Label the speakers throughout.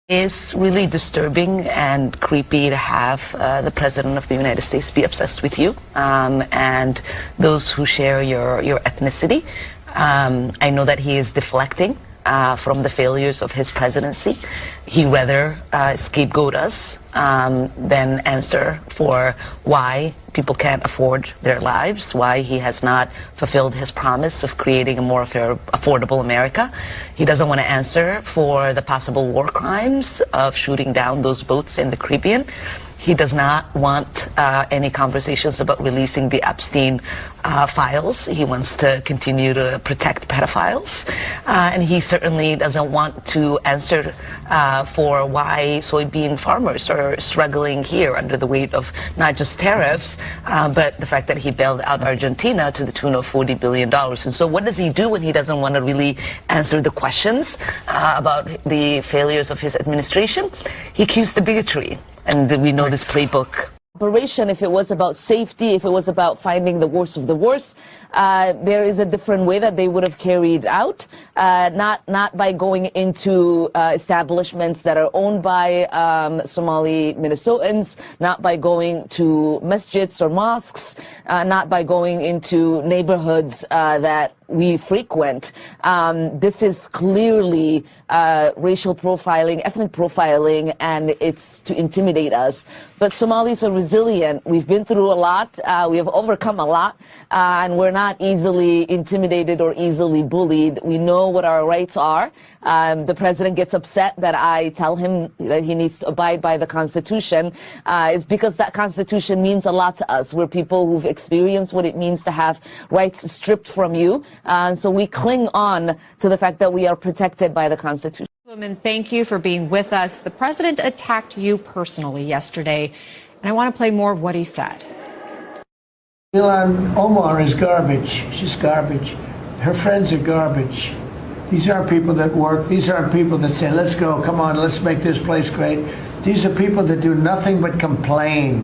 Speaker 1: It's really disturbing and creepy to have the President of the United States be obsessed with you and those who share your ethnicity. I know that he is deflecting from the failures of his presidency. He rather scapegoat us than answer for why people can't afford their lives, why he has not fulfilled his promise of creating a more affordable America. He doesn't want to answer for the possible war crimes of shooting down those boats in the Caribbean. He does not want any conversations about releasing the Epstein files. He wants to continue to protect pedophiles. And he certainly doesn't want to answer for why soybean farmers are struggling here under the weight of not just tariffs, but the fact that he bailed out Argentina to the tune of $40 billion. And so what does he do when he doesn't want to really answer the questions about the failures of his administration? He cues the bigotry. And we know this playbook. Operation, if it was about safety, if it was about finding the worst of the worst, there is a different way that they would have carried out, not by going into establishments that are owned by Somali Minnesotans, not by going to masjids or mosques, not by going into neighborhoods that we frequent. This is clearly racial profiling, ethnic profiling, and it's to intimidate us. But Somalis are resilient. We've been through a lot. We have overcome a lot, and we're not easily intimidated or easily bullied. We know what our rights are. The president gets upset that I tell him that he needs to abide by the Constitution. It's because that Constitution means a lot to us. We're people who've experienced what it means to have rights stripped from you. And so we cling on to the fact that we are protected by the Constitution.
Speaker 2: Woman, thank you for being with us. The president attacked you personally yesterday, and I want to play more of what he said.
Speaker 3: Ilhan Omar is garbage. She's garbage. Her friends are garbage. These aren't people that work. These aren't people that say, let's go, come on, let's make this place great. These are people that do nothing but complain.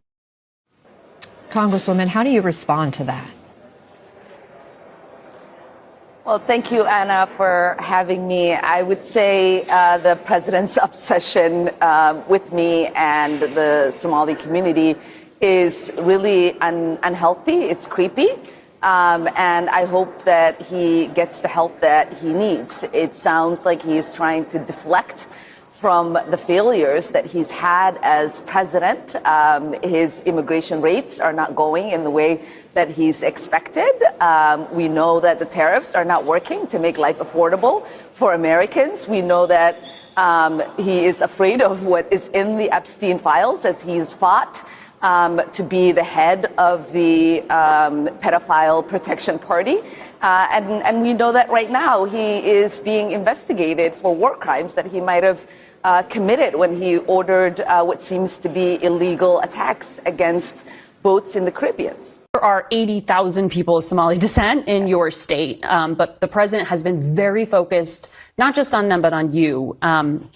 Speaker 2: Congresswoman, how do you respond to that?
Speaker 1: Well, thank you, Anna, for having me. I would say the president's obsession with me and the Somali community is really unhealthy. It's creepy. And I hope that he gets the help that he needs. It sounds like he is trying to deflect from the failures that he's had as president. His immigration rates are not going in the way that he's expected. We know that the tariffs are not working to make life affordable for Americans. We know that he is afraid of what is in the Epstein files as he's fought to be the head of the pedophile protection party. And we know that right now he is being investigated for war crimes that he might have committed when he ordered what seems to be illegal attacks against boats in the Caribbean.
Speaker 4: There are 80,000 people of Somali descent in your state, but the president has been very focused, not just on them, but on you.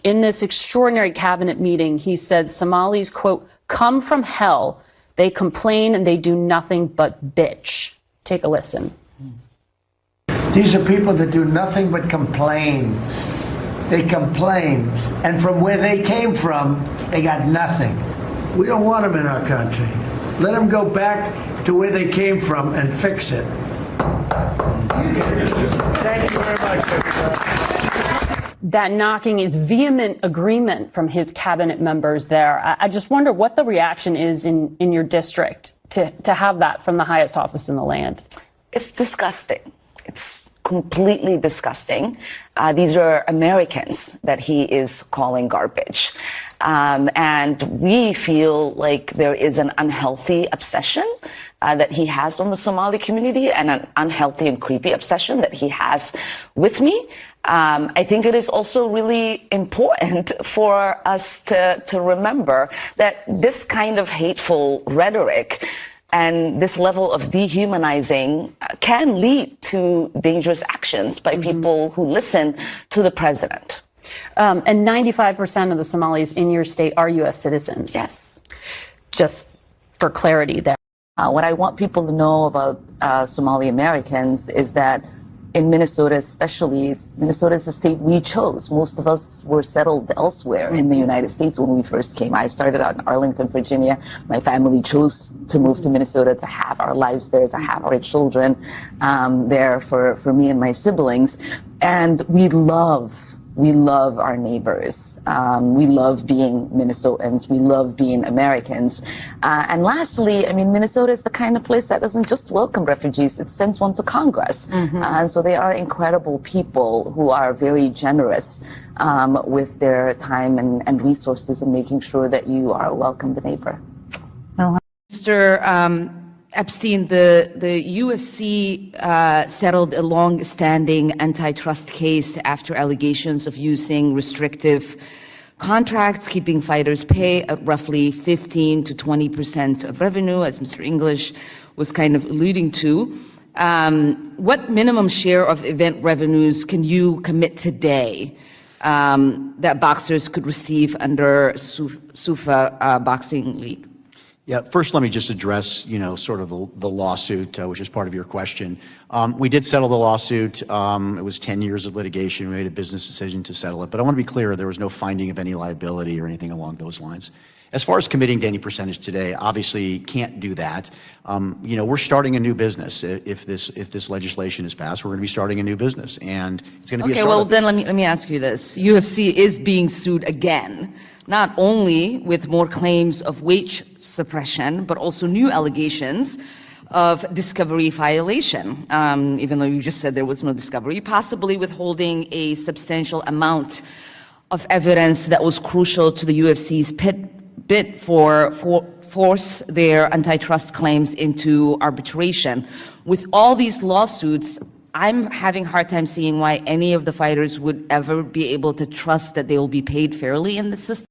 Speaker 4: In this extraordinary cabinet meeting, he said Somalis, quote, come from hell. They complain and they do nothing but bitch. Take a listen.
Speaker 3: These are people that do nothing but complain. They complain. And from where they came from, they got nothing. We don't want them in our country. Let them go back to where they came from and fix it. Thank you very much.
Speaker 4: That knocking is vehement agreement from his cabinet members there. I just wonder what the reaction is in your district to have that from the highest office in the land.
Speaker 1: It's disgusting. It's completely disgusting. These are Americans that he is calling garbage. And we feel like there is an unhealthy obsession that he has on the Somali community and an unhealthy and creepy obsession that he has with me. I think it is also really important for us to remember that this kind of hateful rhetoric and this level of dehumanizing can lead to dangerous actions by people who listen to the president.
Speaker 4: And 95% of the Somalis in your state are U.S. citizens.
Speaker 1: Yes.
Speaker 4: Just for clarity there.
Speaker 1: What I want people to know about Somali Americans is that in Minnesota especially, Minnesota is the state we chose. Most of us were settled elsewhere in the United States when we first came. I started out in Arlington, Virginia. My family chose to move to Minnesota to have our lives there, to have our children there for me and my siblings. And we love our neighbors. We love being Minnesotans. We love being Americans. And lastly, I mean, Minnesota is the kind of place that doesn't just welcome refugees, it sends one to Congress. And so they are incredible people who are very generous with their time and resources in making sure that you are a welcomed neighbor.
Speaker 5: Mr. Epstein, the UFC settled a long-standing antitrust case after allegations of using restrictive contracts, keeping fighters' pay at roughly 15 to 20% of revenue, as Mr. English was kind of alluding to. What minimum share of event revenues can you commit today that boxers could receive under SUFA Boxing League?
Speaker 6: Yeah, first let me just address, sort of the lawsuit, which is part of your question. We did settle the lawsuit. It was 10 years of litigation. We made a business decision to settle it. But I want to be clear, there was no finding of any liability or anything along those lines. As far as committing to any percentage today, obviously can't do that. We're starting a new business. If this legislation is passed, we're going to be starting a new business, and it's going to be a startup.
Speaker 5: Okay, well then let me ask you this: UFC is being sued again, not only with more claims of wage suppression, but also new allegations of discovery violation. Even though you just said there was no discovery, possibly withholding a substantial amount of evidence that was crucial to the UFC's bid for force their antitrust claims into arbitration. With all these lawsuits, I'm having a hard time seeing why any of the fighters would ever be able to trust that they will be paid fairly in the system.